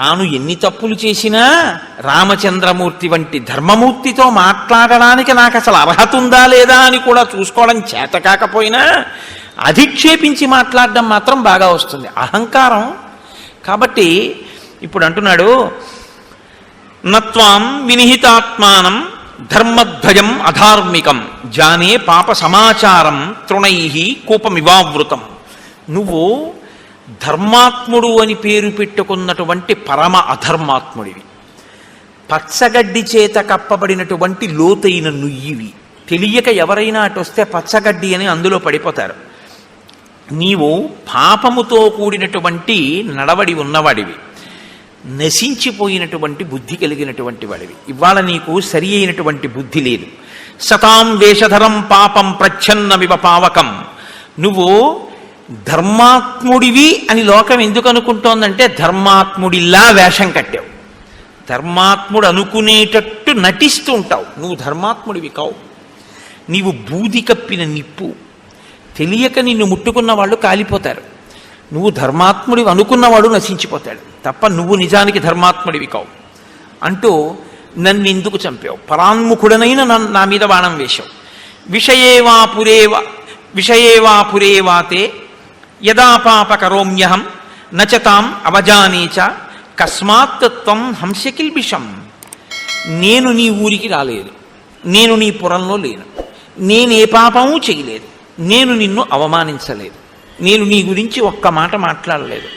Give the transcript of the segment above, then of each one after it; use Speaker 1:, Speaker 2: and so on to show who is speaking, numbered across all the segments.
Speaker 1: తాను ఎన్ని తప్పులు చేసినా రామచంద్రమూర్తి వంటి ధర్మమూర్తితో మాట్లాడడానికి నాకు అసలు అర్హత ఉందా లేదా అని కూడా చూసుకోవడం చేత కాకపోయినా అధిక్షేపించి మాట్లాడడం మాత్రం బాగా వస్తుంది, అహంకారం. కాబట్టి ఇప్పుడు అంటున్నాడు, నత్వాం వినిహితాత్మానం ధర్మధ్వజం అధార్మికం జానే పాప సమాచారం తృణై కూపమివావృతం. నువ్వు ధర్మాత్ముడు అని పేరు పెట్టుకున్నటువంటి పరమ అధర్మాత్ముడివి, పచ్చగడ్డి చేత కప్పబడినటువంటి లోతైన నుయ్యివి. తెలియక ఎవరైనా అటు వస్తే పచ్చగడ్డి అని అందులో పడిపోతారు. నీవు పాపముతో కూడినటువంటి నడవడి ఉన్నవాడివి, నశించిపోయినటువంటి బుద్ధి కలిగినటువంటి వాడివి. ఇవాళ నీకు సరి అయినటువంటి బుద్ధి లేదు. సతాం వేషధరం పాపం ప్రచ్ఛన్నమివ పావకం. నువ్వు ధర్మాత్ముడివి అని లోకం ఎందుకు అనుకుంటోందంటే ధర్మాత్ముడిలా వేషం కట్టావు, ధర్మాత్ముడు అనుకునేటట్టు నటిస్తూ ఉంటావు. నువ్వు ధర్మాత్ముడివి కావు, నీవు బూది కప్పిన నిప్పు. తెలియక నిన్ను ముట్టుకున్న వాళ్ళు కాలిపోతారు, నువ్వు ధర్మాత్ముడివి అనుకున్నవాడు నశించిపోతాడు తప్ప నువ్వు నిజానికి ధర్మాత్ముడివి కావు. అంటూ నన్ను ఎందుకు చంపావు, పరాన్ముఖుడనైన నా మీద బాణం వేశావు. విషయేవా పురేవాతే యదా పాప కరోమ్యహం నచతాం అవజానేచ కస్మాత్ త్వం హంసకిల్బిషం. నేను నీ ఊరికి రాలేదు, నేను నీ పురంలో లేను, నేనే పాపము చేయలేదు, నేను నిన్ను అవమానించలేదు, నేను నీ గురించి ఒక్క మాట మాట్లాడలేదు.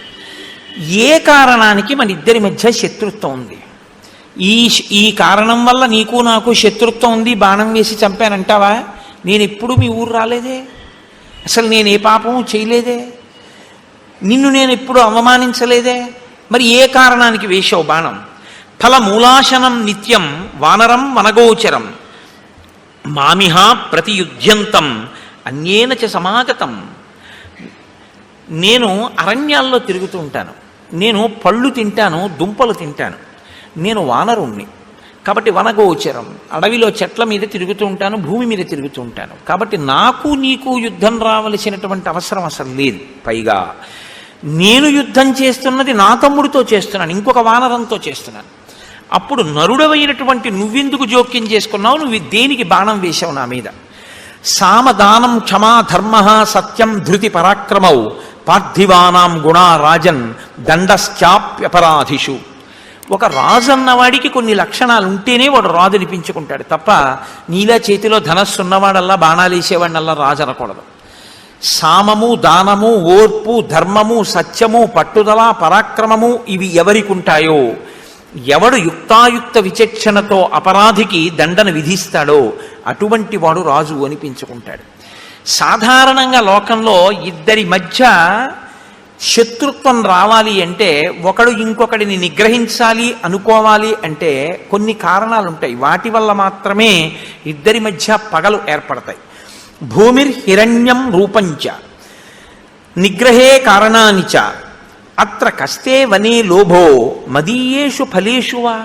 Speaker 1: ఏ కారణానికి మన ఇద్దరి మధ్య శత్రుత్వం ఉంది? ఈ కారణం వల్ల నీకు నాకు శత్రుత్వం ఉంది, బాణం వేసి చంపానంటావా? నేను ఎప్పుడు మీ ఊరు రాలేదే, అసలు నేను ఏ పాపము చేయలేదే, నిన్ను నేను ఎప్పుడు అవమానించలేదే, మరి ఏ కారణానికి వేశావు బాణం? ఫలమూలాశనం నిత్యం వానరం వనగోచరం మామిహా ప్రతియుధ్యంతం అన్యేన చ సమాగతం. నేను అరణ్యాల్లో తిరుగుతూ ఉంటాను, నేను పళ్ళు తింటాను, దుంపలు తింటాను, నేను వానరుణ్ణి కాబట్టి వనగోచరం, అడవిలో చెట్ల మీద తిరుగుతూ ఉంటాను, భూమి మీద తిరుగుతూ ఉంటాను. కాబట్టి నాకు నీకు యుద్ధం రావలసినటువంటి అవసరం అసలు లేదు. పైగా నేను యుద్ధం చేస్తున్నది నా తమ్ముడితో చేస్తున్నాను, ఇంకొక వానరంతో చేస్తున్నాను. అప్పుడు నరుడవైనటువంటి నువ్వెందుకు జోక్యం చేసుకున్నావు? నువ్వు దేనికి బాణం వేశావు నా మీద? సామదానం క్షమా ధర్మ సత్యం ధృతి పరాక్రమౌ పార్థివానాం గుణా రాజన్ దండశ్చాప్యపరాధిషు. ఒక రాజు అన్నవాడికి కొన్ని లక్షణాలు ఉంటేనే వాడు రాజు అనిపించుకుంటాడు తప్ప నీలా చేతిలో ధనస్సు ఉన్నవాడల్లా బాణాలు వేసేవాడినల్లా రాజు అనకూడదు. సామము, దానము, ఓర్పు, ధర్మము, సత్యము, పట్టుదల, పరాక్రమము ఇవి ఎవరికి ఉంటాయో, ఎవడు యుక్తాయుక్త విచక్షణతో అపరాధికి దండన విధిస్తాడో అటువంటి వాడు రాజు అనిపించుకుంటాడు. సాధారణంగా లోకంలో ఇద్దరి మధ్య శత్రుత్వం రావాలి అంటే, ఒకడు ఇంకొకడిని నిగ్రహించాలి అనుకోవాలి అంటే కొన్ని కారణాలు ఉంటాయి, వాటి వల్ల మాత్రమే ఇద్దరి మధ్య పగలు ఏర్పడతాయి. భూమిర్హిరణ్యం రూపంచ నిగ్రహే కారణాని చ అత్ర కస్తే వనే లోభో మదీయేషు ఫలేషువా.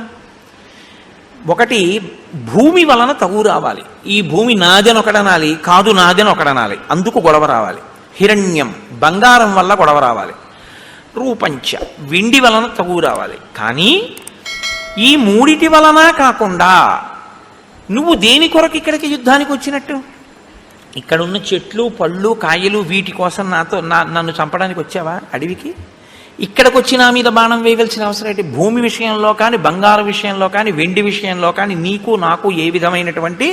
Speaker 1: ఒకటి భూమి వలన తగు రావాలి, ఈ భూమి నాదని ఒకడనాలి, కాదు నాదని ఒకడనాలి, అందుకు గొడవ రావాలి. హిరణ్యం బంగారం వల్ల గొడవ రావాలి. రూపంచ వెండి వలన తగు రావాలి. కానీ ఈ మూడిటి వలన కాకుండా నువ్వు దేని కొరకు ఇక్కడికి యుద్ధానికి వచ్చినట్టు? ఇక్కడున్న చెట్లు, పళ్ళు, కాయలు వీటి కోసం నన్ను చంపడానికి వచ్చావా అడవికి? ఇక్కడికి వచ్చి నా మీద బాణం వేయవలసిన అవసరం ఏంటి? భూమి విషయంలో కానీ, బంగారు విషయంలో కానీ, వెండి విషయంలో కానీ నీకు నాకు ఏ విధమైనటువంటి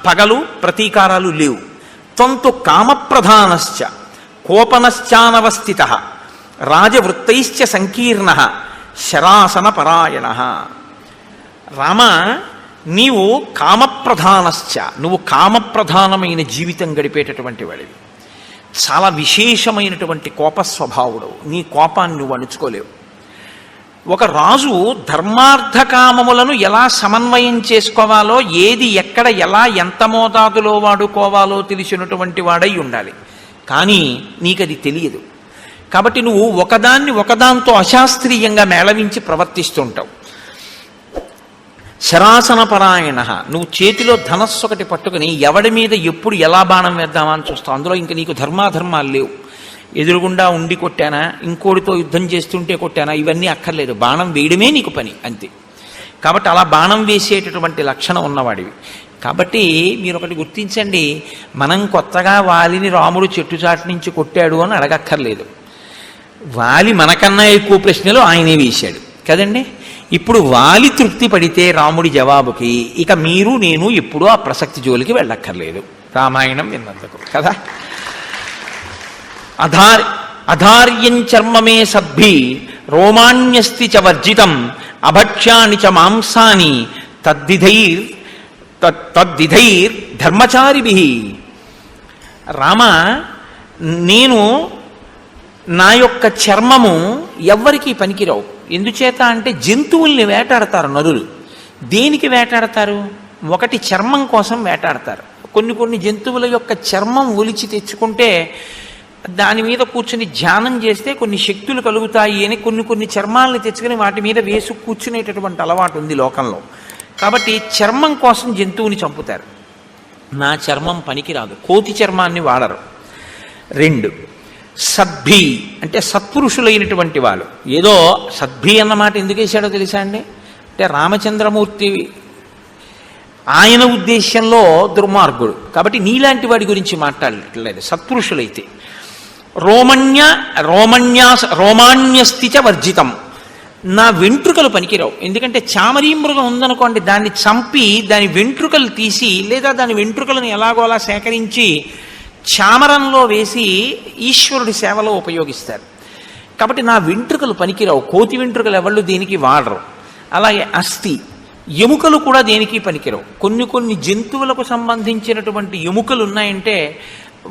Speaker 1: పగలు ప్రతీకారాలు లేవు. త్వంతు కామప్రధానశ్చ కోపనశ్చానవస్థిత రాజవృత్తైశ్చ సంకీర్ణ శరాసన పరాయణ. రామ, నీవు కామప్రధానశ్చ, నువ్వు కామప్రధానమైన జీవితం గడిపేటటువంటి వాడివి, చాలా విశేషమైనటువంటి కోపస్వభావుడు, నీ కోపాన్ని నువ్వు అణుచుకోలేవు. ఒక రాజు ధర్మార్థకామములను ఎలా సమన్వయం చేసుకోవాలో, ఏది ఎక్కడ ఎలా ఎంత మోతాదులో వాడుకోవాలో తెలిసినటువంటి వాడై ఉండాలి. కానీ నీకది తెలియదు కాబట్టి నువ్వు ఒకదాంతో అశాస్త్రీయంగా మేళవించి ప్రవర్తిస్తుంటావు. శరాసన పరాయణ, నువ్వు చేతిలో ధనస్సు ఒకటి పట్టుకుని ఎవడి మీద ఎప్పుడు ఎలా బాణం వేద్దామా అని చూస్తావు. అందులో ఇంక నీకు ధర్మాధర్మాలు లేవు. ఎదురుగుండా ఉండి కొట్టానా, ఇంకోటితో యుద్ధం చేస్తుంటే కొట్టానా, ఇవన్నీ అక్కర్లేదు. బాణం వేయడమే నీకు పని అంతే. కాబట్టి అలా బాణం వేసేటటువంటి లక్షణం ఉన్నవాడివి. కాబట్టి మీరు ఒకటి గుర్తించండి, మనం కొత్తగా వాలిని రాముడు చెట్టుచాటు నుంచి కొట్టాడు అని అడగక్కర్లేదు. వాలి మనకన్నా ఎక్కువ ప్రశ్నలు ఆయనే వేశాడు కదండి. ఇప్పుడు వాలి తృప్తి పడితే రాముడి జవాబుకి ఇక మీరు నేను ఎప్పుడూ ఆ ప్రసక్తి జోలికి వెళ్ళక్కర్లేదు రామాయణం విన్నందుకు కదా. అధార్యం చర్మమే సద్భి రోమాణ్యస్తి చ వర్జితం అభక్ష్యాని చ మాంసాని తద్విధైర్ ధర్మచారిభి. రామ, నేను నా యొక్క చర్మము ఎవ్వరికీ పనికిరావు. ఎందుచేత అంటే జంతువుల్ని వేటాడతారు నరులు. దేనికి వేటాడతారు? ఒకటి చర్మం కోసం వేటాడతారు. కొన్ని జంతువుల యొక్క చర్మం ఒలిచి తెచ్చుకుంటే దాని మీద కూర్చుని ధ్యానం చేస్తే కొన్ని శక్తులు కలుగుతాయి అని కొన్ని చర్మాలను తెచ్చుకుని వాటి మీద వేసు కూర్చునేటటువంటి అలవాటు ఉంది లోకంలో. కాబట్టి చర్మం కోసం జంతువుని చంపుతారు. నా చర్మం పనికిరాదు, కోతి చర్మాన్ని వాడరు. 2, సద్భి అంటే సత్పురుషులైనటువంటి వాళ్ళు. ఏదో సద్భి అన్నమాట ఎందుకు వేశాడో తెలుసా అండి? అంటే రామచంద్రమూర్తి ఆయన ఉద్దేశ్యంలో దుర్మార్గుడు కాబట్టి నీలాంటి వాడి గురించి మాట్లాడట్లేదు. సత్పురుషులైతే రోమాణ్యస్తి చ వర్జితం, నా వెంట్రుకలు పనికిరావు. ఎందుకంటే చామరీ మృగం ఉందనుకోండి, దాన్ని చంపి దాని వెంట్రుకలు తీసి లేదా దాని వెంట్రుకలను ఎలాగో అలా సేకరించి చామరంలో వేసి ఈశ్వరుడి సేవలో ఉపయోగిస్తారు. కాబట్టి నా వెంట్రుకలు పనికిరావు. కోతి వెంట్రుకలు ఎవళ్ళు దేనికి వాడరు. అలాగే అస్థి, ఎముకలు కూడా దేనికి పనికిరావు. కొన్ని జంతువులకు సంబంధించినటువంటి ఎముకలు ఉన్నాయంటే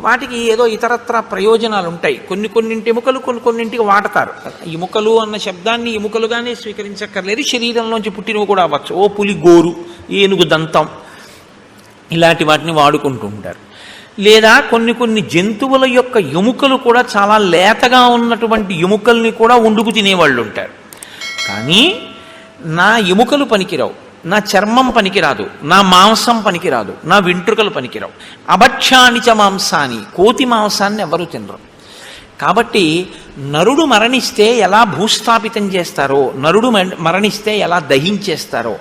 Speaker 1: వాటికి ఏదో ఇతరత్ర ప్రయోజనాలు ఉంటాయి. కొన్నింటి ఎముకలు కొన్నింటికి వాడతారు. ఎముకలు అన్న శబ్దాన్ని ఎముకలుగానే స్వీకరించక్కర్లేదు, శరీరంలోంచి పుట్టినవి కూడా అవ్వచ్చు. ఓ పులి గోరు, ఏనుగు దంతం, ఇలాంటి వాటిని వాడుకుంటూ ఉంటారు. లేదా కొన్ని జంతువుల యొక్క ఎముకలు కూడా చాలా లేతగా ఉన్నటువంటి ఎముకల్ని కూడా వండుకు తినేవాళ్ళు ఉంటారు. కానీ నా ఎముకలు పనికిరావు, నా చర్మం పనికిరాదు, నా మాంసం పనికిరాదు, నా వెంట్రుకలు పనికిరావు. అభక్ష్యాని చ మాంసాని, కోతి మాంసాన్ని ఎవరు తినరు. కాబట్టి నరుడు మరణిస్తే ఎలా భూస్థాపితం చేస్తారో, నరుడు మరణిస్తే ఎలా దహించేస్తారో,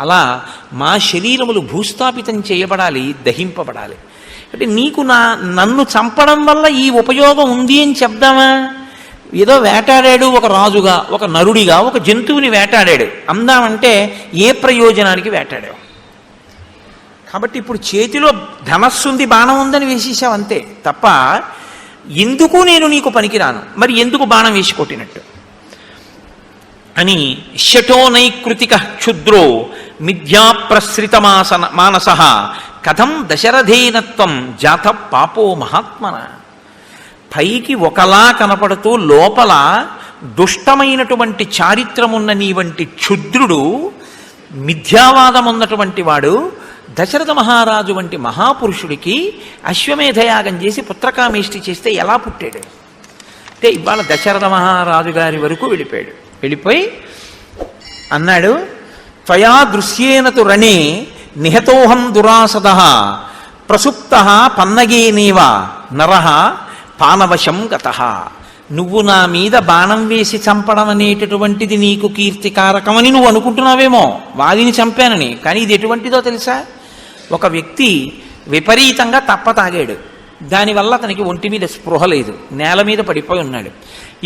Speaker 1: అలా మా శరీరములు భూస్థాపితం చేయబడాలి, దహింపబడాలి. అంటే నీకు నన్ను చంపడం వల్ల ఈ ఉపయోగం ఉంది అని చెప్దామా? ఏదో వేటాడాడు ఒక రాజుగా, ఒక నరుడిగా ఒక జంతువుని వేటాడాడు అందామంటే ఏ ప్రయోజనానికి వేటాడావు? కాబట్టి ఇప్పుడు చేతిలో ధనస్సుంది, బాణం ఉందని వేసేసావు అంతే తప్ప ఎందుకు నేను నీకు పనికిరాను, మరి ఎందుకు బాణం వేసి కొట్టినట్టు అని. శటో నైకృతిక క్షుద్రో మిథ్యాప్రసృత మానస కథం దశరథేనత్వం జాత పాపో మహాత్మన. పైకి ఒకలా కనపడుతూ లోపల దుష్టమైనటువంటి చారిత్రమున్న నీ వంటి క్షుద్రుడు, మిథ్యావాదం ఉన్నటువంటి వాడు దశరథ మహారాజు వంటి మహాపురుషుడికి అశ్వమేధయాగం చేసి పుత్రకామేష్టి చేస్తే ఎలా పుట్టాడు? అంటే ఇవాళ దశరథ మహారాజు గారి వరకు వెళ్ళిపోయి అన్నాడు, త్వయా దృశ్యేనతు రణే నిహతోహం దురాసద ప్రసుప్త పన్నగేనేవ నరః పానవశం గతః. నువ్వు నా మీద బాణం వేసి చంపడం అనేటటువంటిది నీకు కీర్తికారకమని నువ్వు అనుకుంటున్నావేమో, వాలిని చంపానని. కానీ ఇది ఎటువంటిదో తెలుసా? ఒక వ్యక్తి విపరీతంగా తాగాడు, దానివల్ల అతనికి ఒంటి మీద స్పృహ లేదు, నేల మీద పడిపోయి ఉన్నాడు.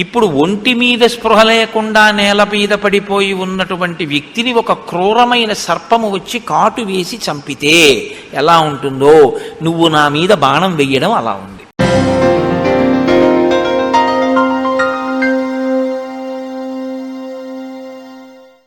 Speaker 1: ఇప్పుడు ఒంటి మీద స్పృహ లేకుండా నేల మీద పడిపోయి ఉన్నటువంటి వ్యక్తిని ఒక క్రూరమైన సర్పము వచ్చి కాటు వేసి చంపితే ఎలా ఉంటుందో, నువ్వు నా మీద బాణం వెయ్యడం అలా ఉంది.